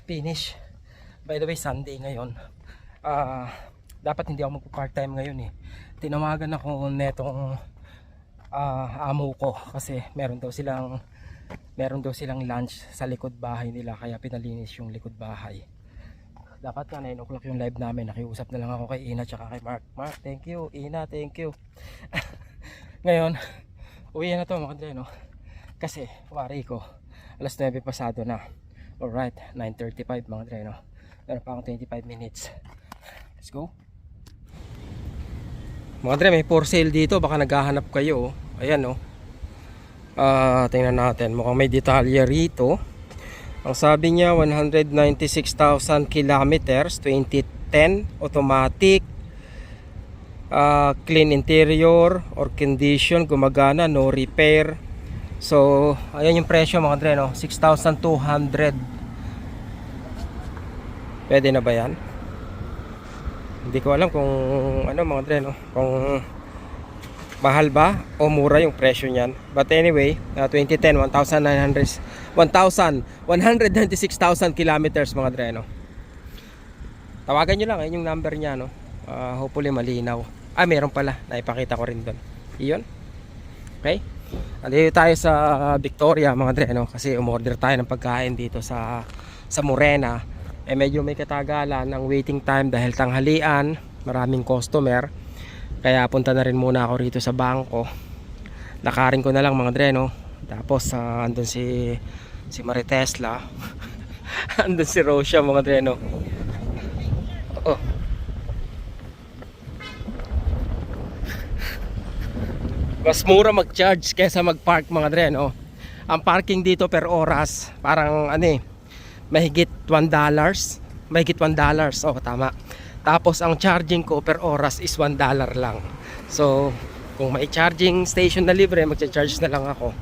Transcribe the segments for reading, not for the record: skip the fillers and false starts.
finish. By the way, Sunday ngayon. Dapat hindi ako mag-part time ngayon eh. Tinawagan ako netong amo ko kasi meron daw silang lunch sa likod bahay nila, kaya pinalinis yung likod bahay. Dapat nga 9 o'clock yung live namin. Nakiusap na lang ako kay Ina tsaka kay Mark. Mark, thank you. Ina, thank you. Ngayon, uwi na to mga Andre, no? Kasi, wari ko, alas 9 pasado na. Alright, 9:35 mga Andre, no? Meron pa akong 25 minutes. Let's go. Mga Andre, may for sale dito. Baka naghahanap kayo. Ayan, no? Tingnan natin. Mukhang may detalye rito. Ang sabi niya 196,000 kilometers, 2010, automatic, clean interior or condition, gumagana, no repair. So ayan yung presyo mga Andre, no? 6,200. Pwede na ba yan? Hindi ko alam kung ano mga Andre, no? Kung mahal ba o mura yung presyo niyan. But anyway, 2010, 196,000 kilometers mga Andre, no? Tawagan nyo lang, ayun yung number niya, no? Hopefully malinaw. Meron pala, naipakita ko rin doon. Iyon. Okay? Andito tayo sa Victoria mga Andre, no? Kasi umorder tayo ng pagkain dito sa Morena. Medyo may katagalan ang waiting time dahil tanghalian, maraming customer. Kaya punta na rin muna ako rito sa bangko. Lakarin ko na lang mga Andre, no? Tapos andun si Maritesla. Andun si Rosia mga Andre, no? Oh. Mas mura mag-charge kaysa mag-park mga Andre, no? Ang parking dito per oras parang mahigit $1. Mahigit $1. Oh, tama. Tapos ang charging ko per oras is $1 lang. So kung may charging station na libre, magcha-charge na lang ako.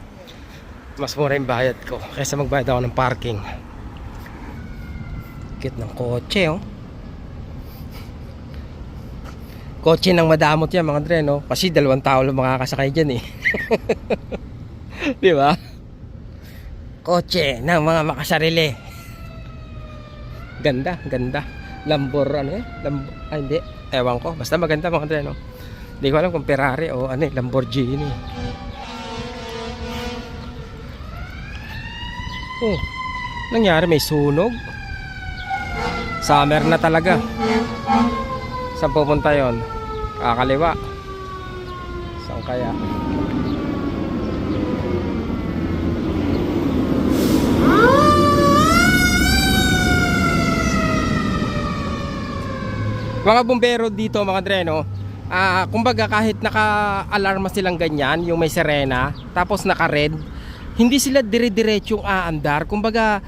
Mas mura yung bayad ko kaysa magbayad ako ng parking. Kit ng kotse, oh. Kotse ng madamot yan mga Andre, no? Kasi 2 tao lang makakasakay dyan eh. Di ba? Kotse ng mga makasarili. Ganda, ganda. Lambor, hindi. Ewan ko. Basta maganda mga Andre, no? Hindi ko alam kung Ferrari o Lamborghini. Oh, nangyari, may sunog. Summer na talaga. Saan pupunta yon? Kakaliwa. Saan kaya? Mga bumbero dito mga Andre, no? Kumbaga kahit naka-alarma silang ganyan, yung may sirena, tapos naka-red, hindi sila dire-diretsong aandar. Kumbaga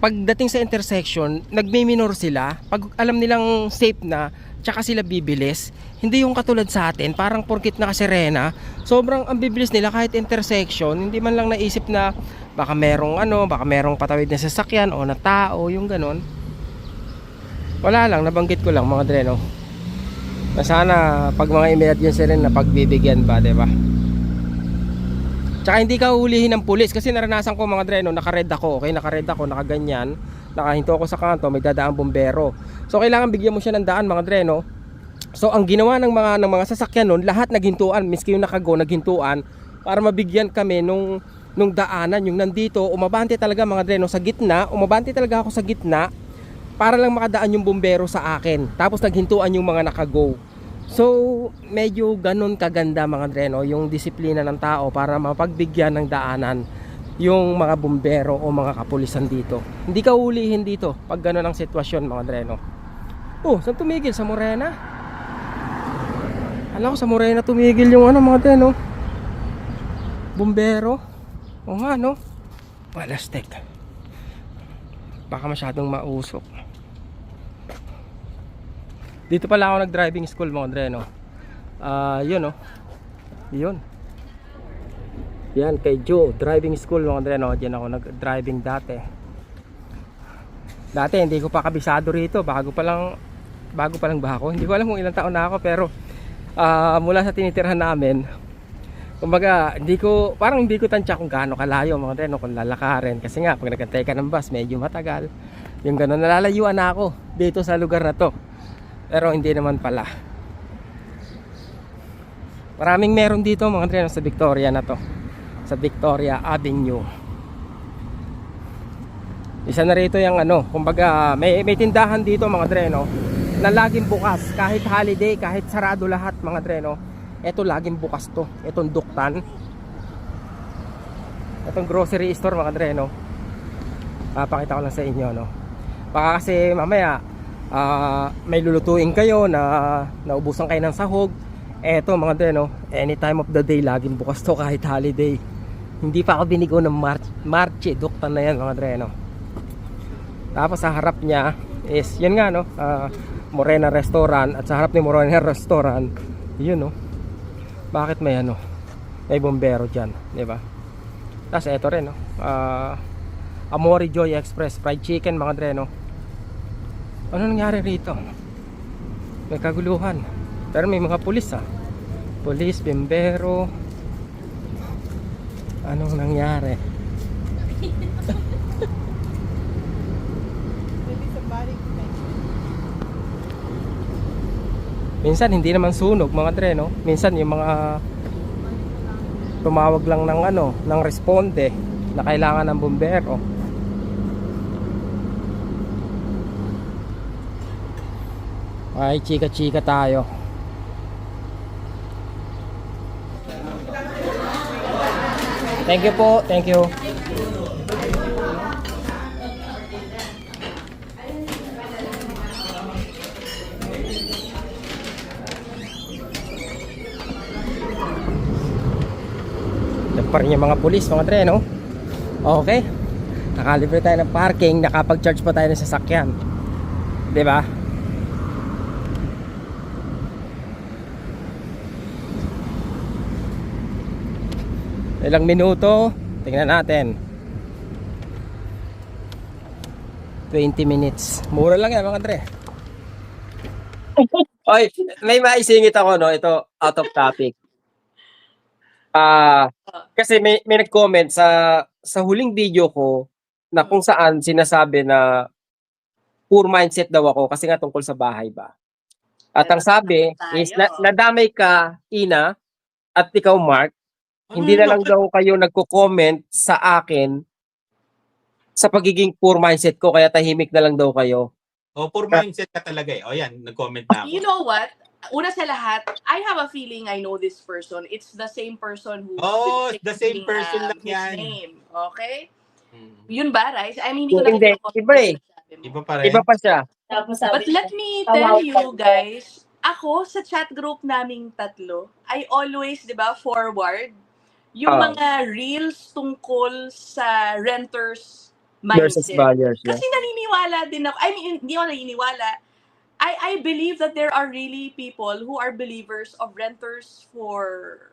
pagdating sa intersection, nagme-minor sila. Pag alam nilang safe na, tsaka sila bibilis. Hindi yung katulad sa atin, parang porkit naka-sirena, sobrang ang bibilis nila kahit intersection. Hindi man lang naisip na baka merong patawid na sasakyan o na tao, yung ganon. Wala lang, nabanggit ko lang mga Andre, no? Na sana pag mga emergency rin na pagbibigyan ba, diba? Tsaka hindi ka huhulihin ng pulis. Kasi naranasan ko mga Andre, no? Naka-red ako, okay? Naka-red ako, nakaganyan. Nakahinto ako sa kanto, may dadaang bumbero. So kailangan bigyan mo siya ng daan mga Andre, no? So ang ginawa ng mga sasakyan nun, lahat naghintuan, miski yung nakago naghintuan para mabigyan kami nung daanan. Yung nandito, umabante talaga mga Andre, no? Sa gitna, umabante talaga ako sa gitna para lang makadaan yung bumbero sa akin. Tapos naghintuan yung mga nakago. So medyo ganun kaganda mga Andre, no? Yung disiplina ng tao para mapagbigyan ng daanan yung mga bumbero o mga kapulisan dito. Hindi ka ulihin dito pag ganun ang sitwasyon mga Andre, no? Oh, saan tumigil? Sa Morena? Alam ko sa Morena tumigil yung mga Andre, no? Bumbero. O nga, no? Palastek. Baka masyadong mausok. Dito pala ako nag-driving school mga Andre, no? Yun, no? Yun. Yan, kay Joe Driving School mga Andre, no? Diyan ako nag-driving dati. Dati hindi ko pa kabisado rito. Bago pa lang ba ako? Hindi ko alam kung ilang taon na ako. Pero mula sa tinitirhan namin, kumbaga hindi ko tansya kung gaano kalayo mga Andre, no? Kung lalakarin. Kasi nga pag nagantay ka ng bus medyo matagal. Yung gano'n, nalalayuan na ako dito sa lugar na to. Pero hindi naman pala. Maraming meron dito mga dre sa Victoria na to. Sa Victoria Avenue. Isa na rito yung ano, kumbaga may tindahan dito mga dre no, na laging bukas kahit holiday, kahit sarado lahat mga dre no. Ito laging bukas to. Itong Duktan. Itong grocery store mga dre no. Papakita ko lang sa inyo no. Baka kasi mamaya may lulutuin kayo na naubusan kayo ng sahog. Eto mga dre no, any time of the day laging bukas to kahit holiday. Hindi pa ako binigo ng Marche, Duktan na yan mga dre no. Tapos sa harap niya is yun nga no, Morena Restaurant. At sa harap ni Morena Restaurant, yun no, bakit may ano, may bombero dyan, di ba? Tapos eto rin no, Amore Joy Express fried chicken mga dre no. Ano nangyari rito? May kaguluhan. Pero may mga pulis pulis, bombero. Anong nangyari? Minsan hindi naman sunog mga dre no. Minsan yung mga tumawag lang ng ano, ng responde na kailangan ng bombero. Ay, chika-chika tayo. Thank you po, thank you. Pa rin yung mga pulis mga dre no. Okay, nakalibre tayo ng parking, nakapag-charge pa tayo ng sasakyan, di ba? Ilang minuto, tingnan natin. 20 minutes, mura lang yan mga dre. Oy, may maisingit ako no, ito out of topic. Kasi may nag-comment sa huling video ko na kung saan sinasabi na poor mindset daw ako kasi nga tungkol sa bahay ba. At ang sabi is nadamay ka, Ina, at ikaw, Mark, hindi na lang daw kayo nagko-comment sa akin sa pagiging poor mindset ko kaya tahimik na lang daw kayo. Oh, poor mindset ka talaga eh. O yan, nag-comment na ako. You know what? Una sa lahat, I have a feeling I know this person. It's the same person who... Oh, the same person lang yan. Name. Okay? Yun ba, Rice? I mean, hindi ko Hindi, iba eh. Iba pa rin. Iba pa siya. But let me tell you guys, ako sa chat group naming tatlo, I always, di ba, forward yung mga reels tungkol sa renters mindset. Versus buyers, yeah. Kasi naniniwala din ako. I mean, hindi ako naniniwala. I believe that there are really people who are believers of renters for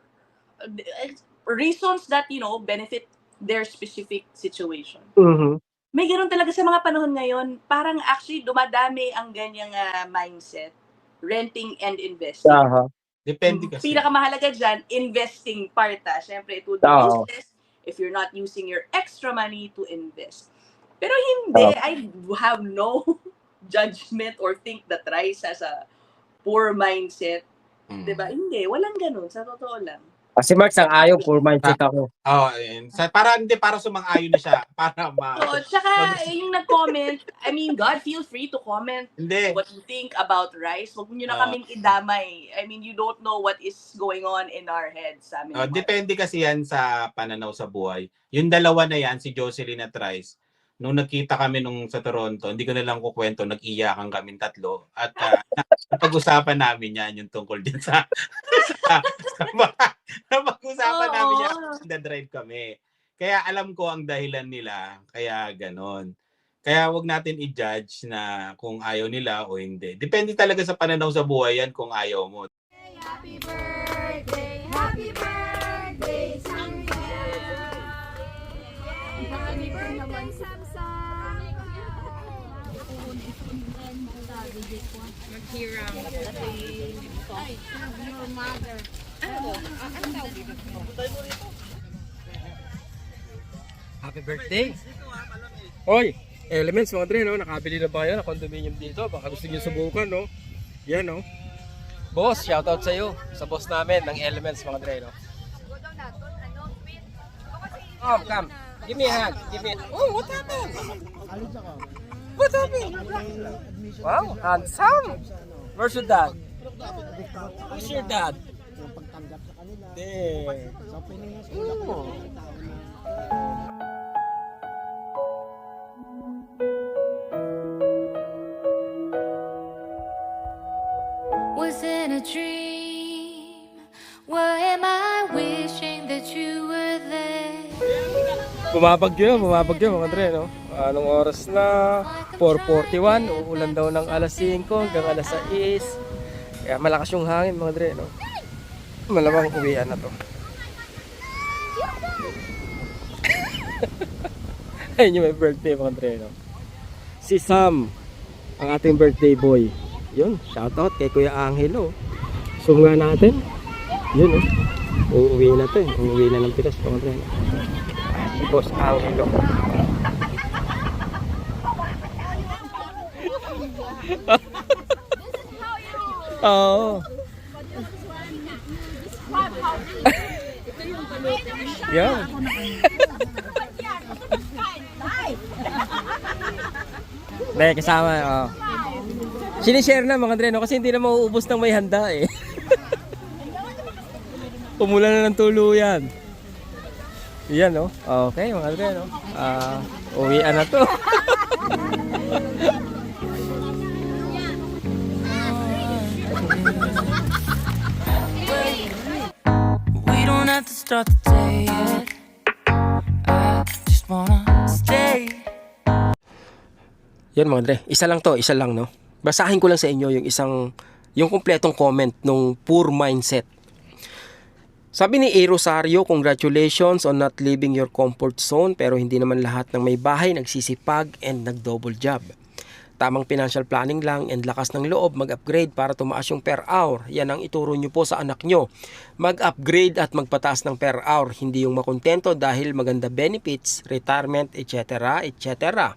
reasons that, you know, benefit their specific situation. Mm-hmm. May ganoon talaga sa mga panahon ngayon. Parang actually dumadami ang ganyang mindset. Renting and investing. Depende kasi. Pinakamahalaga dyan, investing part. Siyempre, it would be useless if you're not using your extra money to invest. Pero hindi, I have no judgment or think that Rice has a poor mindset. Diba? Hindi, walang ganun. Sa totoo lang. Kasi Mark, sang ayaw, poor mindset ako. Para sumang-ayon na siya. Para tsaka yung nag-comment, I mean, God, feel free to comment what you think about Rice. Huwag nyo na kaming idamay. I mean, you don't know what is going on in our heads. Depende kasi yan sa pananaw sa buhay. Yung dalawa na yan, si Jocelyn at Rice, nung nagkita kami sa Toronto, hindi ko na lang kukwento, nag-iyakan kami tatlo. At napag-usapan namin yan, yung tungkol din sa napag-usapan namin yan, na-drive kami. Kaya alam ko ang dahilan nila, kaya ganon. Kaya wag natin i-judge na kung ayaw nila o hindi. Depende talaga sa pananaw sa buhay yan kung ayaw mo. Happy birthday, happy birthday, Samsung. Happy birthday, Samsung. Maghirang. Your mother. Happy birthday. Oy, Elements mga dre, no? Nakabili na ba kayo ng condominium dito? Baka gusto niyo subukan, no? Yan, no? Boss, shoutout sa iyo, sa boss namin ng Elements mga dre, no? Oh, come. Give me a hug. Give me. Oh, what happened? What happened? Wow, handsome. Where's your dad? Where's your dad? There. Oh. Was in a dream. Why am I wishing that you were there? Bumabagyo mga dre, no? Anong oras na? 4:41, uulan daw ng alas 5 hanggang alas 6. Kaya malakas yung hangin mga dre, no? Malamang uwian na to. Ayun yung may birthday mga dre, no? Si Sam, ang ating birthday boy. Yun, shoutout kay Kuya Angelo. Zoom nga natin. Yun, oh. Uuwi na to, eh. Uuwi na ng Pilas mga dre, no? Si Boss Angelo. Oo. Yan. Dahil kasama, oh. Sinishare na mga dre, no? Kasi hindi na mauubos ng may handa eh. Pumula na ng tuluyan. Yan, no? Okay, mga dre, no? Uwian na to. We don't have to start the day yet. I just wanna stay. Yan mga dre, isa lang no. Basahin ko lang sa inyo yung kumpletong comment nung Poor Mindset. Sabi ni A. Rosario, congratulations on not leaving your comfort zone, pero hindi naman lahat ng may bahay nagsisipag and nag-double job. Tamang financial planning lang and lakas ng loob mag-upgrade para tumaas yung per hour. Yan ang ituro nyo po sa anak nyo. Mag-upgrade at magpataas ng per hour, hindi yung makontento dahil maganda benefits, retirement, etc. etc.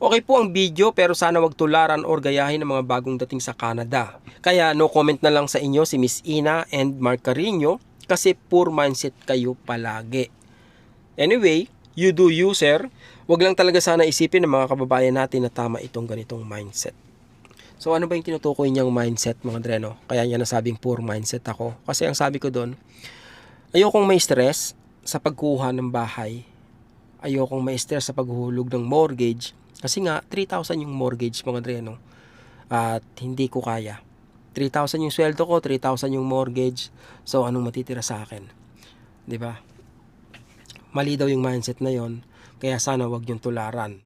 Okay po ang video pero sana wag tularan or gayahin ng mga bagong dating sa Canada. Kaya no comment na lang sa inyo si Miss Ina and Mark Carino kasi poor mindset kayo palagi. Anyway, you do you, sir. Wag lang talaga sana isipin ng mga kababayan natin na tama itong ganitong mindset. So ano ba yung tinutukoy niyang mindset mga dreno? Kaya niya nasabing poor mindset ako. Kasi ang sabi ko doon, ayokong may stress sa pagkuha ng bahay. Ayokong may stress sa paghuhulog ng mortgage. Kasi nga, 3,000 yung mortgage mga dreno. At hindi ko kaya. 3,000 yung sweldo ko, 3,000 yung mortgage. So anong matitira sa akin? 'Di ba? Mali daw yung mindset na yon. Kaya sana wag yung tularan.